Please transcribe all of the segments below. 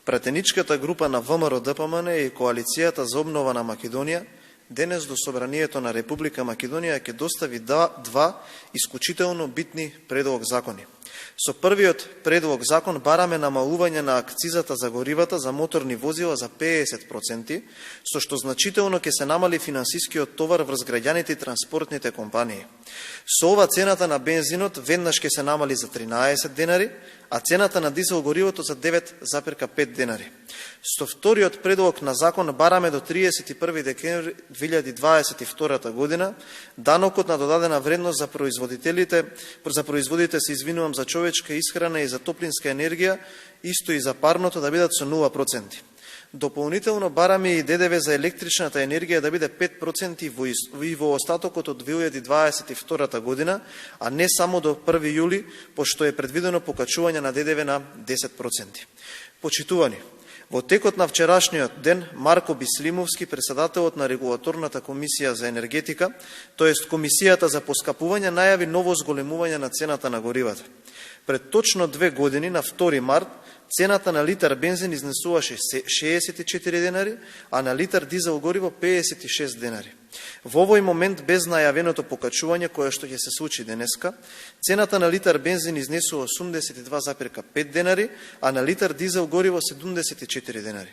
Пратеничката група на ВМРО-ДПМН и Коалицијата за обнова на Македонија денес до Собранието на Република Македонија ќе достави два исклучително битни предлог закони. Со првиот предлог закон бараме намалување на акцизата за горивата за моторни возила за 50%, со што значително ќе се намали финансискиот товар врз граѓаните и транспортните компании. Со ова цената на бензинот веднаш ќе се намали за 13 денари, а цената на дизел горивото за 9,5 денари. Со вториот предлог на закон бараме до 31 декември 2022 година данокот на додадена вредност за производите се извинувам за човечка исхрана и за топлинска енергија, исто и за парното да бидат со 0%. Дополнително бараме и ДДВ за електричната енергија да биде 5% и во остатокот од 2022 година, а не само до 1 јули, пошто е предвидено покачување на ДДВ на 10%. Почитувани, во текот на вчерашниот ден Марко Бислимовски, председателот на Регулаторната комисија за енергетика, тоест Комисијата за поскапување, најави ново зголемување на цената на горивата. Пред точно 2 години, на 2 март, цената на литар бензин изнесуваше 64 денари, а на литар дизел гориво 56 денари. Во овој момент, без најавеното покачување кое што ќе се случи денеска, цената на литар бензин изнесува 82,5 денари, а на литар дизел гориво 74 денари.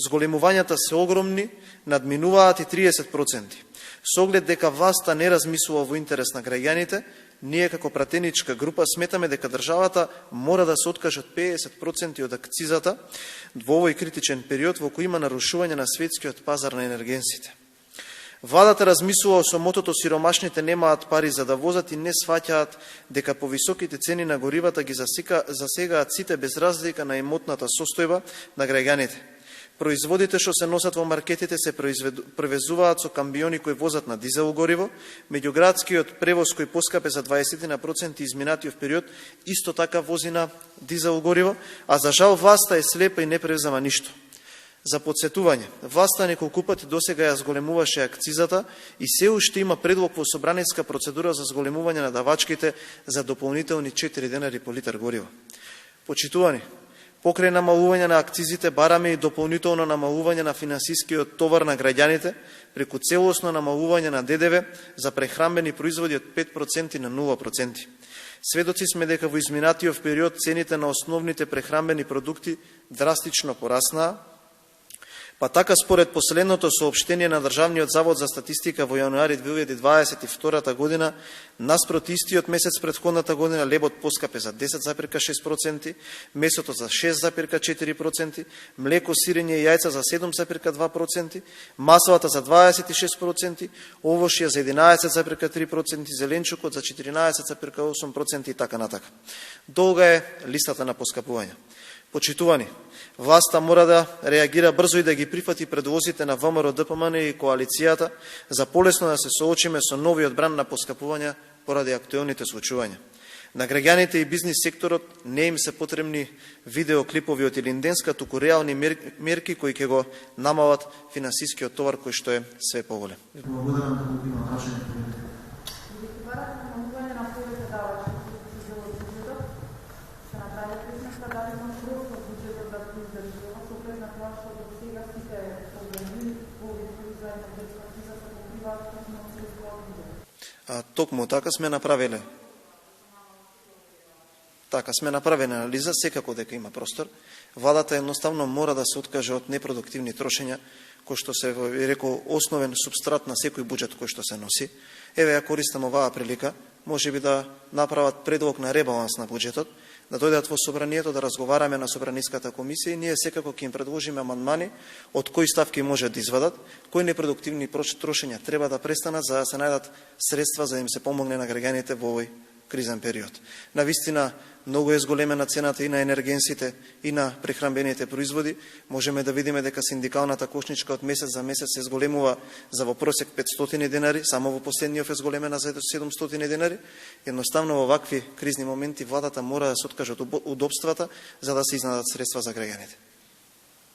Зголемувањата се огромни, надминуваат и 30%. Со оглед дека власта не размислува во интерес на граѓаните, ние како пратеничка група сметаме дека државата мора да се откаже од 50% од акцизата во овој критичен период во кој има нарушување на светскиот пазар на енергенсите. Владата размислува со мотото сиромашните немаат пари за да возат и не сваќаат дека повисоките цени на горивата ги засегаат сите без разлика на имотната состојба на граѓаните. Производите што се носат во маркетите се превезуваат со камбиони кои возат на дизел гориво, меѓуградскиот превоз кој поскапе за 20% изминатиот период исто така вози на дизел гориво, а за жал власта е слепа и не превзема ништо. За подсетување, власта неколку пати досега ја зголемуваше акцизата и се уште има предлог во собраниска процедура за зголемување на давачките за дополнителни 4 денари по литар гориво. Почитувани, покрај намалување на акцизите бараме и дополнително намалување на финансискиот товар на граѓаните преку целосно намалување на ДДВ за прехранбени производи од 5% на 0%. Сведоци сме дека во изминатиот период цените на основните прехранбени продукти драстично пораснаа, па така според последното соопштение на Државниот завод за статистика во јануари 2022 година, наспрот истиот месец претходната година лебот поскапе за 10,6%, месото за 6,4%, млеко, сирење и јајца за 7,2%, масовата за 26%, овошје за 11,3%, зеленчукот за 14,8% и така натака. Долга е листата на поскапување. Почитувани, власта мора да реагира брзо и да ги прифати предлозите на ВМРО-ДПМН и коалицијата за полесно да се соочиме со новиот бран на поскапување поради актуелните случувања. На граѓаните и бизнис секторот не им се потребни видеоклипови од Илинденска, туку реални мерки кои ќе го намалат финансискиот товар кој што е све поголем. Благодарам да го има прашање. Токму така сме направиле. Така сме направени анализа, секако дека има простор. Владата едноставно мора да се откаже од непродуктивни трошења, кој што се рекол основен субстрат на секој буџет кој што се носи. Еве ја користам оваа прилика, можеби да направат предлог на ребаланс на буџетот, да дојдат во собранието да разговараме на собраниската комисија и ние секако ќе им предложиме амандмани од кои ставки може да извадат, кои непродуктивни трошења треба да престанат за да се најдат средства за да им се помогне на граѓаните во овој кризен период. Навистина, многу е зголемена цената и на енергенсите и на прехранбените производи. Можеме да видиме дека синдикалната кошничка од месец за месец се зголемува за во просек 500 денари, само во последниот е зголемена за 700 денари. Едноставно во вакви кризни моменти владата мора да се откаже од удобствата за да се изнадат средства за граѓаните.